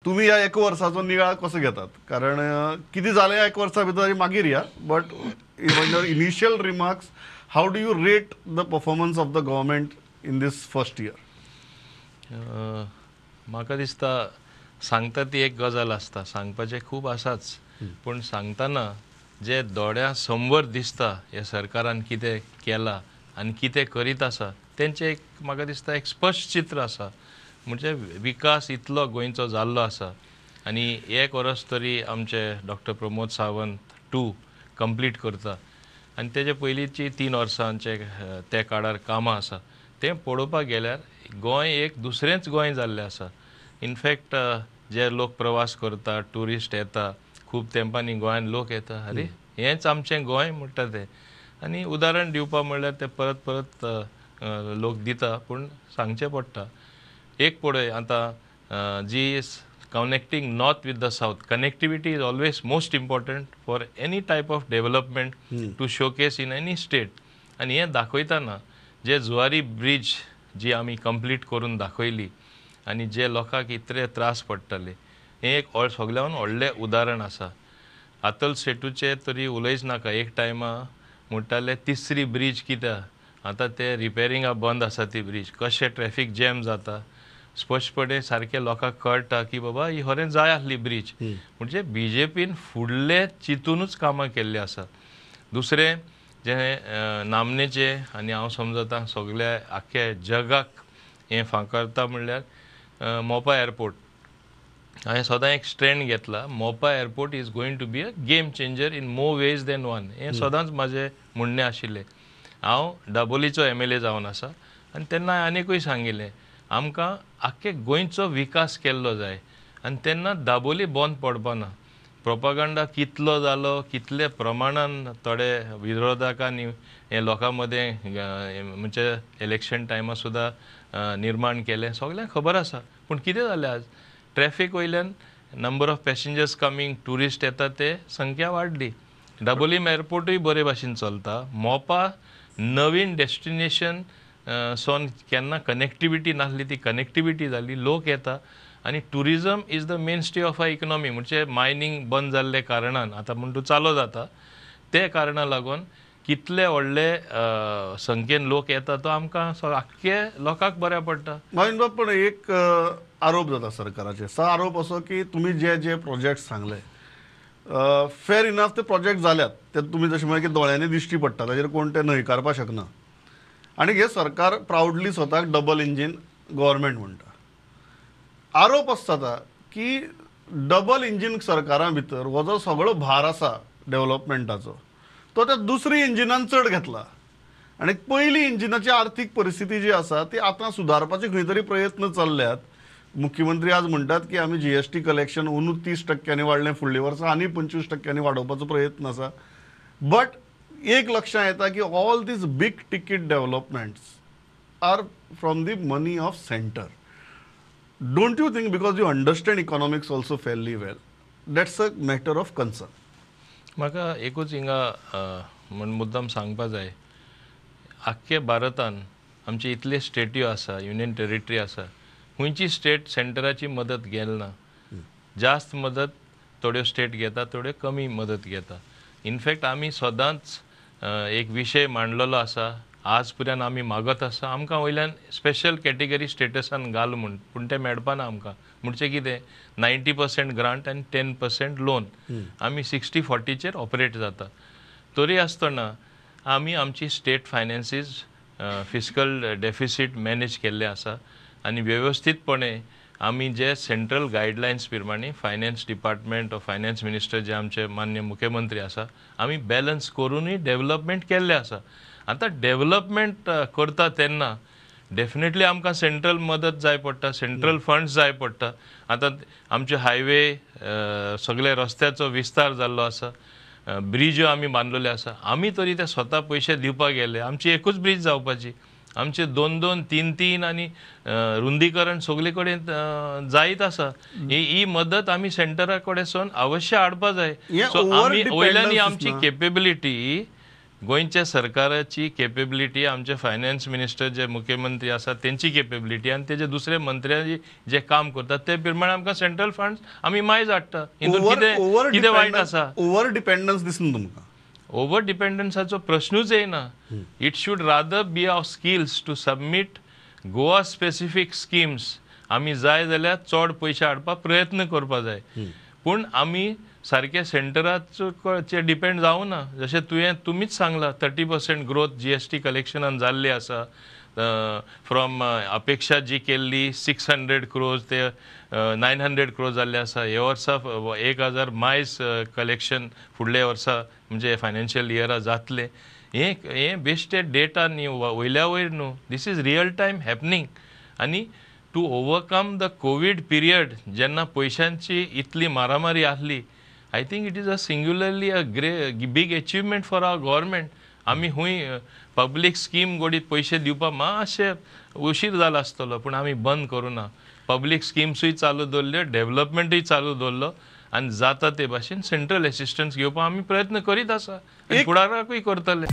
तुम्ही या एक वर्षाचो नियाळ कसो घेतात? कारण किती झाले या एक वर्षा भितर मागीर या but even your initial remarks, how do you rate the performance of the government in this first year? म्हाका दिसता सांगता ती एक गजाल आसता, सांगपाचें खूब आसाच, पूण सांगतना जे दोळ्या समोर दिसता ह्या सरकारान कितें केलां आनी कितें करीत आसा तेंचें एक म्हाका दिसता एक स्पश्ट चित्र आसा. म्हणजे विकास इतलो गोंयचो जाल्लो आसा आनी एक वर्स तरी आमचे डॉक्टर प्रमोद सावंत 2 कंप्लीट करता आनी तेजे पयलींची 3 वर्सांचे ते काळार कामां आसा तें पळोवपाक गेल्यार गोंय एक दुसरेंच गोंय जाल्लें आसा. इनफॅक्ट जे लोक प्रवास करता, ट्युरिस्ट येता, खूब तेंपांनी गोंयान लोक येता, अरे हेंच आमचें गोंय म्हणटा ते. आनी उदाहरण दिवपा म्हणल्यार ते परत परत लोक दिता, पूण सांगचें पडटा. एक पळय आतां जी connecting north with the south, connectivity is always most important for any type of development to showcase in any state. आनी हें दाखयतना जे जुवारी ब्रिज जी आमी कंप्लीट करून दाखयली आनी जे लोकांक इतले त्रास पडटाले, हें एक सगळ्यान व्हडलें उदाहरण आसा. अतल सेतूचे तरी उलयच नाका. एक टायमा म्हणटाले तिसरी ब्रिज कित्याक, आतां ते रिपेरिंगा बंद आसा ती ब्रिज. कशें ट्रॅफिक जॅम जाता स्पश्टपणे सारके लोकांक कळटा की बाबा ही खरें जाय आसली ब्रिज. म्हणजे बीजेपीन फुडले चिंतूनच कामां केल्लीं आसा. दुसरें जे नामनेचे आनी हांव समजता सगळ्या आख्या जगाक हें फांकारता म्हणल्यार मोपा एअरपोर्ट. हांवें सदां एक स्ट्रेंड घेतला, Mopa airport is going to be a game changer in more ways than one. हें सदांच म्हाजें म्हणणें आशिल्लें. हांव दाबोलीचो MLA जावन आसा आनी तेन्ना हांवें आनीकूय सांगिल्लें आमकां आख्खे गोंयचो विकास केल्लो जाय आनी तेन्ना दाबोली बंद पडपा ना. प्रोपागंडा कितलो जालो, कितले प्रमाणान थोडे विरोधकांनी हे लोकां मदें म्हणजे इलेक्शन टायमा सुद्दां निर्माण केलें, सगळ्यांक खबर आसा. पूण कितें जालें आज ट्रॅफिक वयल्यान number of passengers coming, tourist येता ते संख्या वाडली. दाबोली एअरपोर्टूय बरे भाशेन चलता. मोपा नवीन डेस्टिनेशन सोन केन्ना कनेक्टिविटी नासली ती कनेक्टिविटी जाली, लोक येता आनी tourism is the main stay of a economy. म्हणजे मायनींग बंद जाल्ले कारणान आतां म्हण तूं चालू जाता ते कारणाक लागून कितले व्हडले संख्येन लोक येता तो आमकां आख्खे लोकांक बऱ्या पडटा. नवीन बाब, पण एक आरोप जाता सरकाराचे. आरोप असो की तुम्ही जे जे प्रोजेक्ट सांगले फेअर इनफ ते प्रोजेक्ट जाल्यात, ते तुम्ही जशें म्हळें की दोळ्यांनी दिश्टी पडटा, ताजेर कोण ते न्हयकारपाक शकना. आणि हे सरकार प्राऊडली स्वताक डबल इंजिन गव्हर्नमेंट म्हणटा. आरोप आसता की डबल इंजिन सरकारा भितर हो जो सगळो भार आसा डेव्हलपमेंटाचो तो त्या दुसरी इंजिनान चड घेतला आणि पहिली इंजिनाची आर्थीक परिस्थिती जी आसा ती आतां सुदारपाचे खंय तरी प्रयत्न चल्ल्यात. मुख्यमंत्री आज म्हणटात की आमी GST कलेक्शन अंदू 30% वाडलें, फुडल्या वर्सा आनी 25% वाडोवपाचो प्रयत्न आसा. बट एक लक्षात येता की all these big ticket developments are from the money of centre. Don't you think, because you understand economics also fairly well, that's a matter of concern? म्हाका एकूच हिंगा मुद्दाम सांगपा जाय, आख्खे भारतान आमचे इतले स्टेट्यो आसा, युनियन टेरिटरी आसा, खंयची स्टेट सेंटराची मदत घेना. जास्त मदत थोड्यो स्टेट घेता, थोड्यो कमी मदत घेता. इनफॅक्ट आमी सदांच एक विशय मांडलेलो आसा, आज पर्यंत आमी मागत आसा आमकां वयल्यान स्पेशल कॅटेगरी स्टेटसान घाल म्हूण, पूण तें मेळपाना आमकां. म्हणजे कितें 90% ग्रांट आनी 10% लोन. आमी 60-40चेर ऑपरेट जाता. तरी आसतना आमी आमची state finances fiscal deficit manage केल्ले आसा आनी वेवस्थीतपणे आमी जे सेंट्रल गायडलायन्स प्रमाणे finance department of finance minister जे आमचे मान्य मुख्यमंत्री आसा, आमी बॅलन्स करूनय डेव्हलपमेंट केल्ले आसा. आतां डेव्हलपमेंट करता तेन्ना डेफिनेटली आमकां सेंट्रल मदत जाय पडटा, सेंट्रल फंड्स जाय पडटा. आतां आमचे हायवे सगळे रस्त्याचो विस्तार जाल्लो आसा, ब्रिज्यो आमी बांदलेले आसा. आमी तरी ते स्वता पयशे दिवपाक गेले, आमची एकूच ब्रिज जावपाची, आमचे 2-2, 3-3 आनी रुंदीकरण सगळे कडेन जायत आसा. ही मदत आमी सेंटरा कडेन सावन अवश्य हाडपा जाय. सो आमी वयल्यानी आमची केपेबिलिटी गोंयच्या सरकाराची केपेबिलिटी, आमचे फायनान्स मिनिस्टर जे मुख्यमंत्री आसात तेंची केपेबिलिटी आनी तेजे दुसरे मंत्री जे काम करतात ते प्रमाणे आमकां सेंट्रल फंड्स आमी मायज हाडटा. हितून कितें वायट आसा? ओव्हर डिपेंडन्स दिसना तुमकां? ओव्हर डिपेंडन्साचो प्रश्नूच येना. It should rather be our skills to submit Goa specific schemes. आमी जाय जाल्यार चड पयशे हाडपाक प्रयत्न करपा जाय, पूण आमी सारके सेंटराचे डिपेंड जावं ना. जशें तुमीच सांगला 30% ग्रोथ GST कलेक्शनान जाल्ली आसा. फ्रॉम अपेक्षा जी केल्ली 600 crores ते 900 crores जाल्ले आसा. हे वर्सा 1000 मायज कलेक्शन फुडल्या वर्सा म्हणजे फायनान्शियल इयरा जातले. हे बेस्टेड डेटा न्ही, वयल्या वयर न्हू. This is real time happening. आनी to overcome the covid period जेन्ना पयशांची इतली मारामारी आसली, I think it is a singularly a big achievement for our government. आमी हूंय पब्लीक स्कीम गोडीत पयशे दिवपाक मातशे उशीर जालो आसतलो, पूण आमी बंद करूं ना. पब्लीक स्किम्सूय चालू दवरल्यो, डेव्हलपमेंटूय चालू दवरलो, आनी जाता ते भाशेन सेंट्रल असिस्टन्स घेवपाक आमी प्रयत्न करीत आसा, आनी फुडाराकूय करतले.